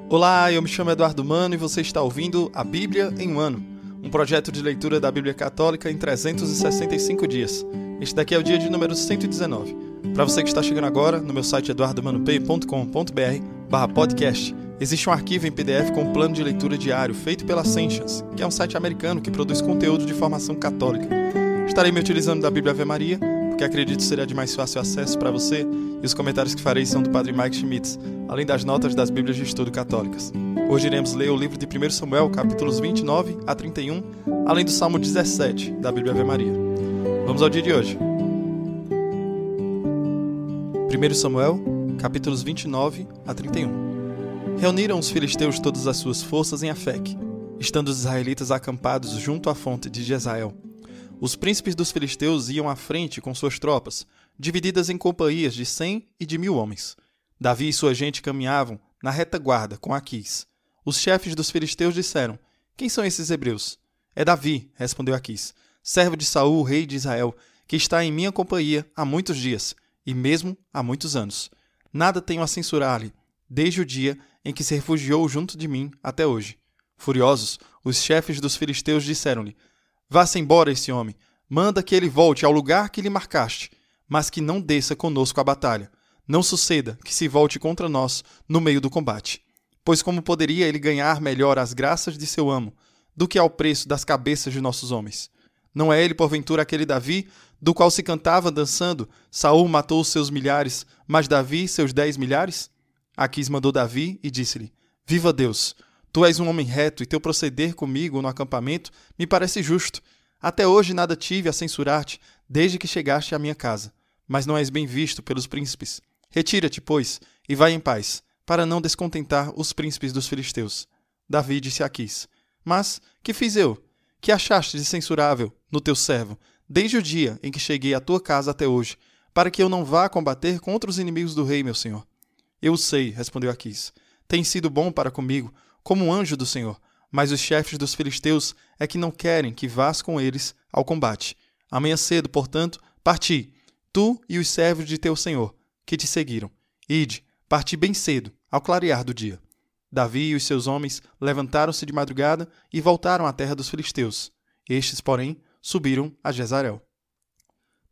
Olá, eu me chamo Eduardo Mano e você está ouvindo A Bíblia em um Ano, um projeto de leitura da Bíblia Católica em 365 dias. Este daqui é o dia de número 119. Para você que está chegando agora, no meu site eduardomanopay.com.br/podcast, existe um arquivo em PDF com um plano de leitura diário feito pela Ascensions, que é um site americano que produz conteúdo de formação católica. Estarei me utilizando da Bíblia Ave Maria, porque acredito será de mais fácil acesso para você, e os comentários que farei são do Padre Mike Schmitz, além das notas das Bíblias de Estudo Católicas. Hoje iremos ler o livro de 1 Samuel, capítulos 29 a 31, além do Salmo 17 da Bíblia Ave Maria. Vamos ao dia de hoje. 1 Samuel, capítulos 29 a 31. Reuniram os filisteus todas as suas forças em Afec, estando os israelitas acampados junto à fonte de Jezael. Os príncipes dos filisteus iam à frente com suas tropas, divididas em companhias de 100 e de 1000 homens. Davi e sua gente caminhavam na retaguarda com Aquis. Os chefes dos filisteus disseram: "Quem são esses hebreus?" "É Davi", respondeu Aquis, "servo de Saul, rei de Israel, que está em minha companhia há muitos dias, e mesmo há muitos anos. Nada tenho a censurar-lhe, desde o dia em que se refugiou junto de mim até hoje." Furiosos, os chefes dos filisteus disseram-lhe: "Vá-se embora esse homem, manda que ele volte ao lugar que lhe marcaste, mas que não desça conosco à batalha. Não suceda que se volte contra nós no meio do combate. Pois como poderia ele ganhar melhor as graças de seu amo, do que ao preço das cabeças de nossos homens? Não é ele, porventura, aquele Davi, do qual se cantava dançando: Saul matou os seus milhares, mas Davi seus 10 milhares? Aquis mandou Davi e disse-lhe: "Viva Deus! Tu és um homem reto, e teu proceder comigo no acampamento me parece justo. Até hoje nada tive a censurar-te, desde que chegaste à minha casa. Mas não és bem visto pelos príncipes. Retira-te, pois, e vai em paz, para não descontentar os príncipes dos filisteus." Davi disse a Aquis: "Mas que fiz eu? Que achaste de censurável no teu servo, desde o dia em que cheguei à tua casa até hoje, para que eu não vá combater contra os inimigos do rei, meu senhor?" "Eu o sei", respondeu Aquis. "Tem sido bom para comigo, como um anjo do Senhor, mas os chefes dos filisteus é que não querem que vás com eles ao combate. Amanhã cedo, portanto, parti, tu e os servos de teu senhor, que te seguiram. Ide, parti bem cedo, ao clarear do dia." Davi e os seus homens levantaram-se de madrugada e voltaram à terra dos filisteus. Estes, porém, subiram a Jezareel.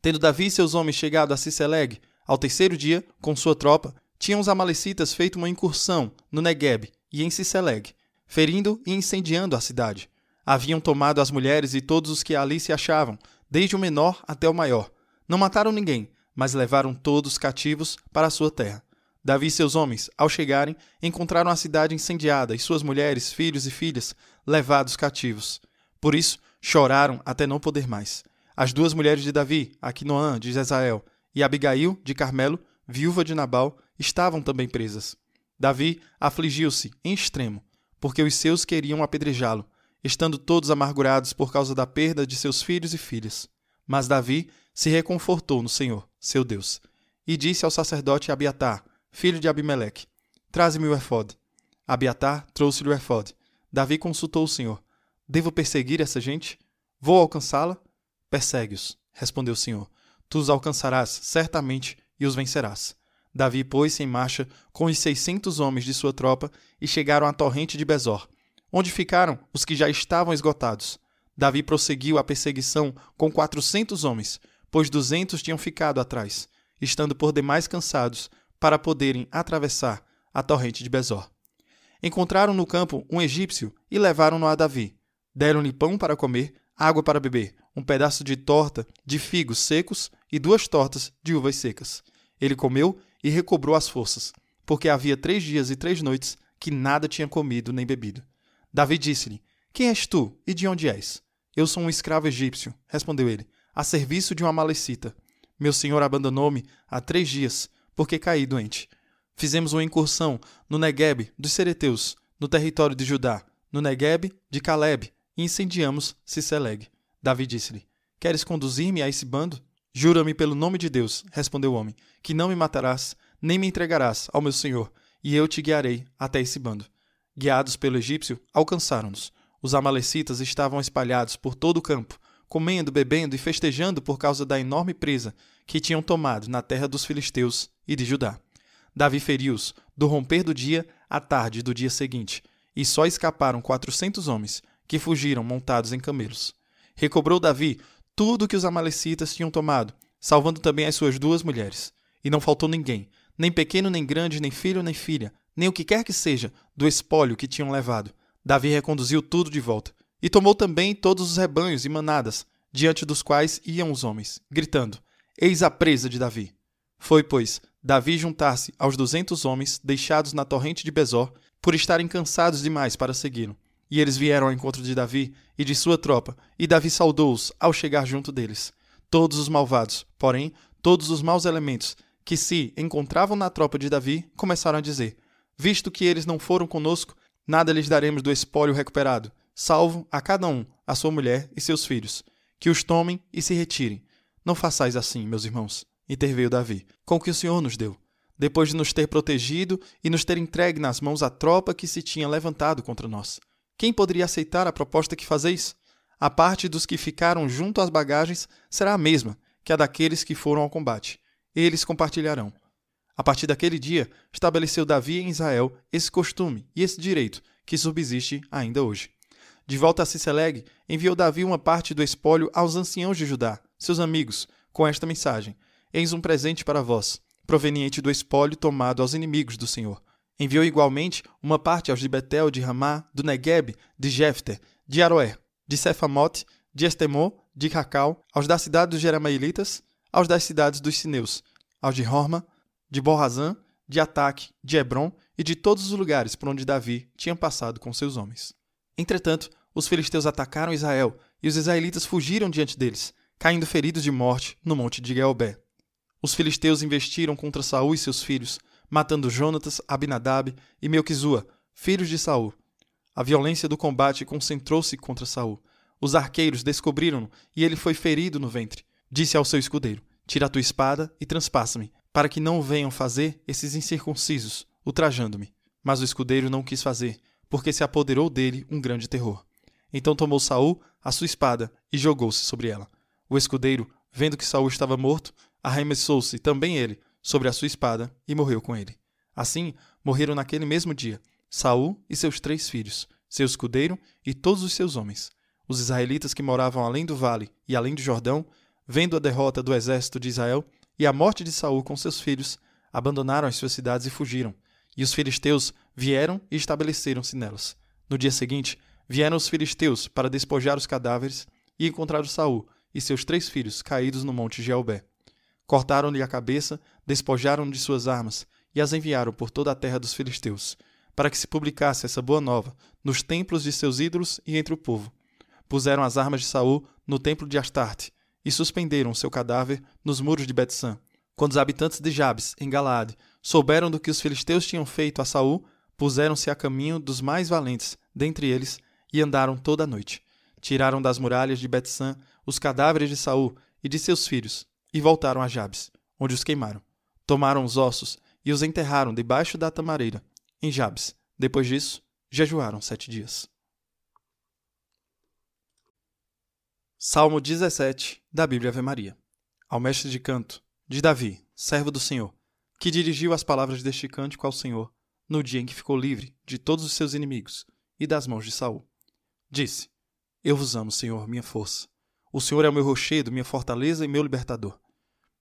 Tendo Davi e seus homens chegado a Ciceleg, ao terceiro dia, com sua tropa, tinham os amalecitas feito uma incursão no Neguebe e em Ciceleg, ferindo e incendiando a cidade. Haviam tomado as mulheres e todos os que ali se achavam, desde o menor até o maior. Não mataram ninguém, mas levaram todos cativos para a sua terra. Davi e seus homens, ao chegarem, encontraram a cidade incendiada e suas mulheres, filhos e filhas levados cativos. Por isso, choraram até não poder mais. As duas mulheres de Davi, Aquinoã de Jezael e Abigail de Carmelo, viúva de Nabal, estavam também presas. Davi afligiu-se em extremo, porque os seus queriam apedrejá-lo, estando todos amargurados por causa da perda de seus filhos e filhas. Mas Davi se reconfortou no Senhor, seu Deus, e disse ao sacerdote Abiatar, filho de Abimeleque: "Traze-me o efode." Abiatar trouxe-lhe o efode. Davi consultou o Senhor: "Devo perseguir essa gente? Vou alcançá-la?" "Persegue-os", respondeu o Senhor. "Tu os alcançarás, certamente, e os vencerás." Davi pôs-se em marcha com os 600 homens de sua tropa e chegaram à torrente de Besor, onde ficaram os que já estavam esgotados. Davi prosseguiu a perseguição com 400 homens, pois 200 tinham ficado atrás, estando por demais cansados para poderem atravessar a torrente de Besor. Encontraram no campo um egípcio e levaram-no a Davi. Deram-lhe pão para comer, água para beber, um pedaço de torta de figos secos e 2 tortas de uvas secas. Ele comeu e recobrou as forças, porque havia 3 dias e 3 noites que nada tinha comido nem bebido. Davi disse-lhe: "Quem és tu e de onde és?" "Eu sou um escravo egípcio", respondeu ele, "a serviço de um amalecita. Meu senhor abandonou-me há 3 dias, porque caí doente. Fizemos uma incursão no Neguebe dos Cereteus, no território de Judá, no Neguebe de Calebe, e incendiamos Ciceleg." Davi disse-lhe: "Queres conduzir-me a esse bando?" "Jura-me pelo nome de Deus", respondeu o homem, "que não me matarás, nem me entregarás ao meu senhor, e eu te guiarei até esse bando." Guiados pelo egípcio, alcançaram-nos. Os amalecitas estavam espalhados por todo o campo, comendo, bebendo e festejando por causa da enorme presa que tinham tomado na terra dos filisteus e de Judá. Davi feriu-os, do romper do dia à tarde do dia seguinte, e só escaparam 400 homens, que fugiram montados em camelos. Recobrou Davi tudo que os amalecitas tinham tomado, salvando também as suas 2 mulheres. E não faltou ninguém, nem pequeno nem grande, nem filho nem filha, nem o que quer que seja, do espólio que tinham levado. Davi reconduziu tudo de volta. E tomou também todos os rebanhos e manadas, diante dos quais iam os homens, gritando: Eis a presa de Davi. Foi, pois, Davi juntar-se aos 200 homens deixados na torrente de Besor, por estarem cansados demais para segui-lo. E eles vieram ao encontro de Davi e de sua tropa, e Davi saudou-os ao chegar junto deles. Todos os malvados, porém, todos os maus elementos, que se encontravam na tropa de Davi, começaram a dizer: Visto que eles não foram conosco, nada lhes daremos do espólio recuperado, salvo a cada um a sua mulher e seus filhos. Que os tomem e se retirem. Não façais assim, meus irmãos, interveio Davi, com o que o Senhor nos deu, depois de nos ter protegido e nos ter entregue nas mãos a tropa que se tinha levantado contra nós. Quem poderia aceitar a proposta que fazeis? A parte dos que ficaram junto às bagagens será a mesma que a daqueles que foram ao combate. Eles compartilharão. A partir daquele dia, estabeleceu Davi em Israel esse costume e esse direito que subsiste ainda hoje. De volta a Ciceleg, enviou Davi uma parte do espólio aos anciãos de Judá, seus amigos, com esta mensagem: Eis um presente para vós, proveniente do espólio tomado aos inimigos do Senhor. Enviou igualmente uma parte aos de Betel, de Ramá, do Negueb, de Jefter, de Aroer, de Sefamote, de Estemó, de Racal, aos da cidade dos Jeramaelitas, aos das cidades dos Sineus, aos de Horma, de Borrazã, de Ataque, de Hebron e de todos os lugares por onde Davi tinha passado com seus homens. Entretanto, os filisteus atacaram Israel, e os israelitas fugiram diante deles, caindo feridos de morte no monte de Gelbé. Os filisteus investiram contra Saul e seus filhos, matando Jonatas, Abinadab e Melquizua, filhos de Saul. A violência do combate concentrou-se contra Saul. Os arqueiros descobriram-no, e ele foi ferido no ventre. Disse ao seu escudeiro: Tira a tua espada e transpassa-me, para que não venham fazer esses incircuncisos, ultrajando-me. Mas o escudeiro não quis fazer, porque se apoderou dele um grande terror. Então tomou Saul a sua espada e jogou-se sobre ela. O escudeiro, vendo que Saul estava morto, arremessou-se também ele sobre a sua espada e morreu com ele. Assim, morreram naquele mesmo dia Saul e seus 3 filhos, seu escudeiro e todos os seus homens. Os israelitas que moravam além do vale e além do Jordão, vendo a derrota do exército de Israel e a morte de Saul com seus filhos, abandonaram as suas cidades e fugiram. E os filisteus vieram e estabeleceram-se nelas. No dia seguinte, vieram os filisteus para despojar os cadáveres e encontraram Saul e seus 3 filhos caídos no monte Gelbé. Cortaram-lhe a cabeça, despojaram de suas armas e as enviaram por toda a terra dos filisteus, para que se publicasse essa boa nova nos templos de seus ídolos e entre o povo. Puseram as armas de Saul no templo de Astarte e suspenderam o seu cadáver nos muros de Bet-san. Quando os habitantes de Jabes, em Galaade, souberam do que os filisteus tinham feito a Saul, puseram-se a caminho dos mais valentes dentre eles e andaram toda a noite. Tiraram das muralhas de Bet-san os cadáveres de Saul e de seus filhos e voltaram a Jabes, onde os queimaram. Tomaram os ossos e os enterraram debaixo da tamareira, em Jabes. Depois disso, jejuaram 7 dias. Salmo 17, da Bíblia Ave Maria. Ao mestre de canto, de Davi, servo do Senhor, que dirigiu as palavras deste cântico ao Senhor, no dia em que ficou livre de todos os seus inimigos e das mãos de Saul. Disse: Eu vos amo, Senhor, minha força. O Senhor é o meu rochedo, minha fortaleza e meu libertador.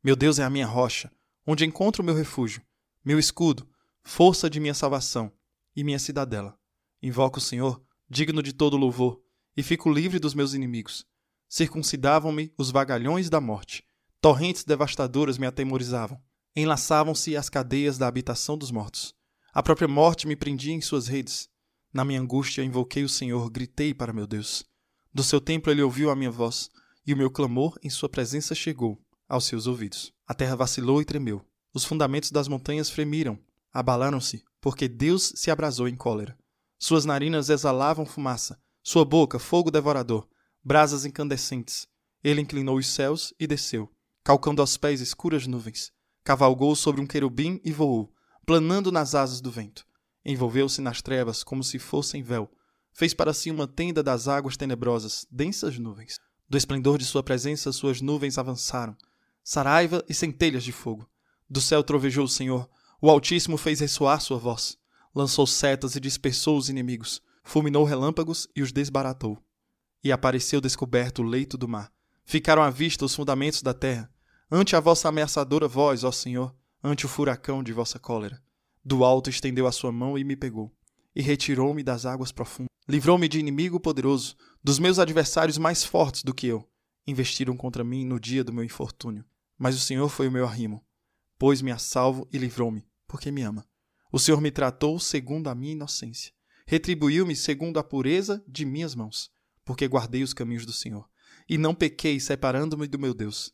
Meu Deus é a minha rocha, onde encontro o meu refúgio, meu escudo, força de minha salvação e minha cidadela. Invoco o Senhor, digno de todo louvor, e fico livre dos meus inimigos. Circuncidavam-me os vagalhões da morte. Torrentes devastadoras me atemorizavam. Enlaçavam-se as cadeias da habitação dos mortos. A própria morte me prendia em suas redes. Na minha angústia invoquei o Senhor, gritei para meu Deus. Do seu templo ele ouviu a minha voz, e o meu clamor em sua presença chegou aos seus ouvidos. A terra vacilou e tremeu. Os fundamentos das montanhas fremiram, abalaram-se, porque Deus se abrasou em cólera. Suas narinas exalavam fumaça, sua boca fogo devorador, brasas incandescentes. Ele inclinou os céus e desceu, calcando aos pés escuras nuvens. Cavalgou sobre um querubim e voou, planando nas asas do vento. Envolveu-se nas trevas como se fossem véu. Fez para si uma tenda das águas tenebrosas, densas nuvens. Do esplendor de sua presença suas nuvens avançaram, saraiva e centelhas de fogo. Do céu trovejou o Senhor, O Altíssimo fez ressoar sua voz, lançou setas e dispersou os inimigos, fulminou relâmpagos e os desbaratou. E apareceu descoberto o leito do mar. Ficaram à vista os fundamentos da terra, ante a vossa ameaçadora voz, ó Senhor, ante o furacão de vossa cólera. Do alto estendeu a sua mão e me pegou, e retirou-me das águas profundas. Livrou-me de inimigo poderoso, dos meus adversários mais fortes do que eu. Investiram contra mim no dia do meu infortúnio. Mas o Senhor foi o meu arrimo. Pôs-me a salvo e livrou-me, porque me ama. O Senhor me tratou segundo a minha inocência. Retribuiu-me segundo a pureza de minhas mãos, porque guardei os caminhos do Senhor. E não pequei separando-me do meu Deus.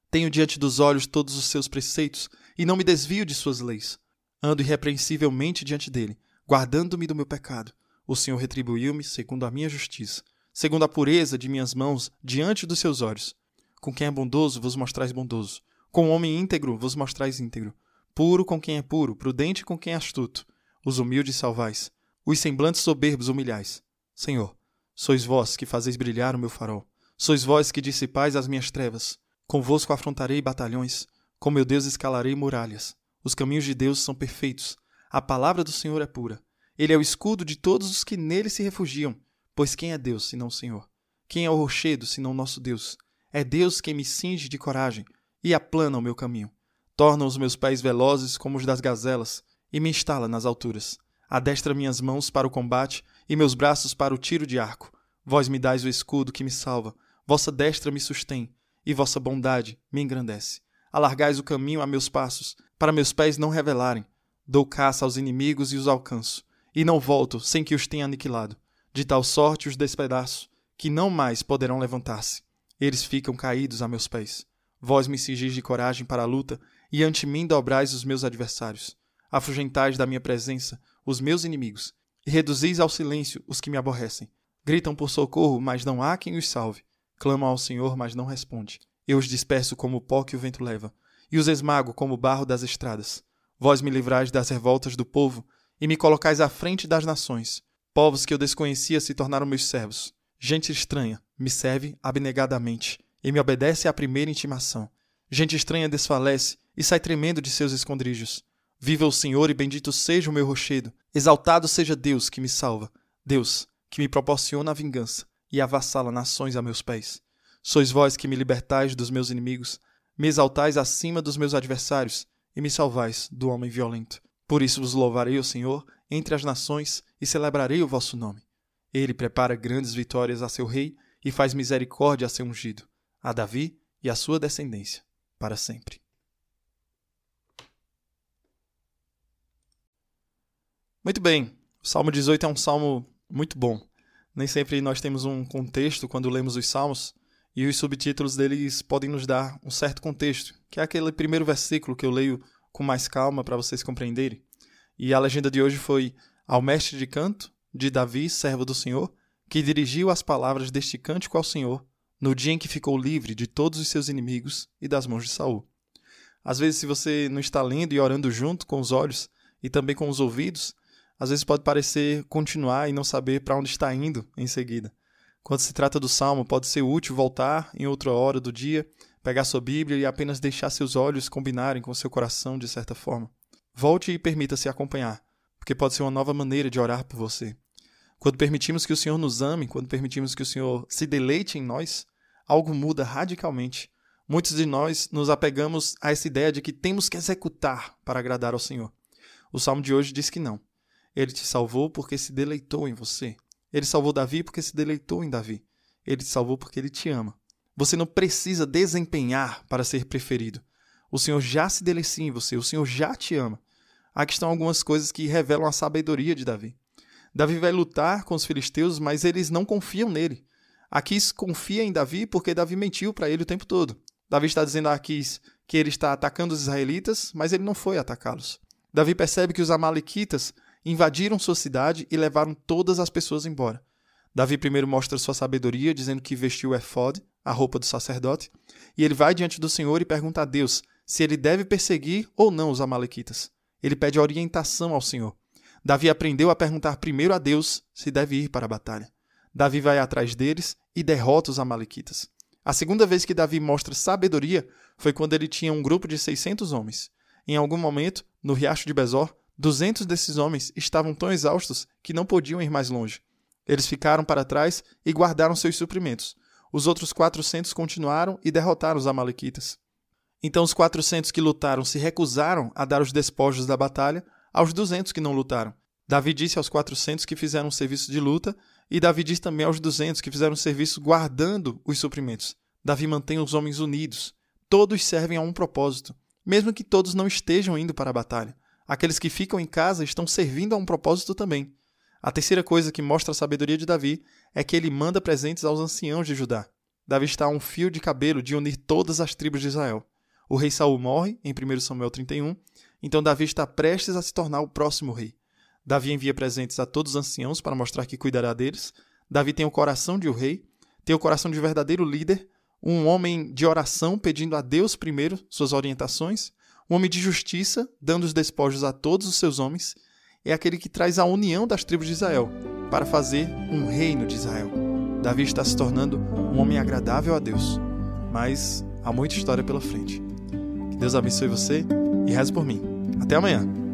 Tenho diante dos olhos todos os seus preceitos, e não me desvio de suas leis. Ando irrepreensivelmente diante dele, guardando-me do meu pecado. O Senhor retribuiu-me segundo a minha justiça, segundo a pureza de minhas mãos diante dos seus olhos. Com quem é bondoso, vos mostrais bondoso. Com o homem íntegro, vos mostrais íntegro. Puro com quem é puro, prudente com quem é astuto. Os humildes salvais, os semblantes soberbos humilhais. Senhor, sois vós que fazeis brilhar o meu farol. Sois vós que dissipais as minhas trevas. Convosco afrontarei batalhões. Com meu Deus escalarei muralhas. Os caminhos de Deus são perfeitos. A palavra do Senhor é pura. Ele é o escudo de todos os que nele se refugiam. Pois quem é Deus, senão o Senhor? Quem é o rochedo, senão nosso Deus? É Deus quem me cinge de coragem e aplana o meu caminho. Torna os meus pés velozes como os das gazelas e me instala nas alturas. Adestra minhas mãos para o combate e meus braços para o tiro de arco. Vós me dais o escudo que me salva. Vossa destra me sustém e vossa bondade me engrandece. Alargais o caminho a meus passos, para meus pés não revelarem. Dou caça aos inimigos e os alcanço, e não volto sem que os tenha aniquilado. De tal sorte os despedaço, que não mais poderão levantar-se. Eles ficam caídos a meus pés. Vós me cingis de coragem para a luta, e ante mim dobrais os meus adversários. Afugentais da minha presença os meus inimigos, e reduzis ao silêncio os que me aborrecem. Gritam por socorro, mas não há quem os salve. Clamam ao Senhor, mas não responde. Eu os disperso como o pó que o vento leva, e os esmago como o barro das estradas. Vós me livrais das revoltas do povo, e me colocais à frente das nações. Povos que eu desconhecia se tornaram meus servos. Gente estranha me serve abnegadamente, e me obedece à primeira intimação. Gente estranha desfalece e sai tremendo de seus esconderijos. Viva o Senhor e bendito seja o meu rochedo. Exaltado seja Deus que me salva. Deus que me proporciona a vingança e avassala nações a meus pés. Sois vós que me libertais dos meus inimigos, me exaltais acima dos meus adversários e me salvais do homem violento. Por isso vos louvarei, o Senhor, entre as nações e celebrarei o vosso nome. Ele prepara grandes vitórias a seu rei e faz misericórdia a seu ungido, a Davi e a sua descendência, para sempre. Muito bem, o Salmo 18 é um salmo muito bom. Nem sempre nós temos um contexto quando lemos os salmos, e os subtítulos deles podem nos dar um certo contexto, que é aquele primeiro versículo que eu leio com mais calma para vocês compreenderem. E a legenda de hoje foi: ao mestre de canto, de Davi, servo do Senhor, que dirigiu as palavras deste cântico ao Senhor, no dia em que ficou livre de todos os seus inimigos e das mãos de Saul. Às vezes, se você não está lendo e orando junto com os olhos e também com os ouvidos, às vezes pode parecer continuar e não saber para onde está indo em seguida. Quando se trata do Salmo, pode ser útil voltar em outra hora do dia, pegar sua Bíblia e apenas deixar seus olhos combinarem com seu coração de certa forma. Volte e permita-se acompanhar, porque pode ser uma nova maneira de orar por você. Quando permitimos que o Senhor nos ame, quando permitimos que o Senhor se deleite em nós, algo muda radicalmente. Muitos de nós nos apegamos a essa ideia de que temos que executar para agradar ao Senhor. O Salmo de hoje diz que não. Ele te salvou porque se deleitou em você. Ele salvou Davi porque se deleitou em Davi. Ele te salvou porque ele te ama. Você não precisa desempenhar para ser preferido. O Senhor já se delecia em você. O Senhor já te ama. Aqui estão algumas coisas que revelam a sabedoria de Davi. Davi vai lutar com os filisteus, mas eles não confiam nele. Aquis confia em Davi porque Davi mentiu para ele o tempo todo. Davi está dizendo a Aquis que ele está atacando os israelitas, mas ele não foi atacá-los. Davi percebe que os amalequitas invadiram sua cidade e levaram todas as pessoas embora. Davi primeiro mostra sua sabedoria, dizendo que vestiu o efode, a roupa do sacerdote, e ele vai diante do Senhor e pergunta a Deus se ele deve perseguir ou não os amalequitas. Ele pede orientação ao Senhor. Davi aprendeu a perguntar primeiro a Deus se deve ir para a batalha. Davi vai atrás deles e derrota os amalequitas. A segunda vez que Davi mostra sabedoria foi quando ele tinha um grupo de 600 homens. Em algum momento, no riacho de Besor, 200 desses homens estavam tão exaustos que não podiam ir mais longe. Eles ficaram para trás e guardaram seus suprimentos. Os outros 400 continuaram e derrotaram os amalequitas. Então os 400 que lutaram se recusaram a dar os despojos da batalha aos 200 que não lutaram. Davi disse aos 400 que fizeram serviço de luta, e Davi disse também aos 200 que fizeram serviço guardando os suprimentos. Davi mantém os homens unidos. Todos servem a um propósito, mesmo que todos não estejam indo para a batalha. Aqueles que ficam em casa estão servindo a um propósito também. A terceira coisa que mostra a sabedoria de Davi é que ele manda presentes aos anciãos de Judá. Davi está a um fio de cabelo de unir todas as tribos de Israel. O rei Saul morre, em 1 Samuel 31, então Davi está prestes a se tornar o próximo rei. Davi envia presentes a todos os anciãos para mostrar que cuidará deles. Davi tem o coração de um rei, tem o coração de verdadeiro líder, um homem de oração pedindo a Deus primeiro suas orientações, um homem de justiça, dando os despojos a todos os seus homens, é aquele que traz a união das tribos de Israel para fazer um reino de Israel. Davi está se tornando um homem agradável a Deus, mas há muita história pela frente. Que Deus abençoe você e reze por mim. Até amanhã.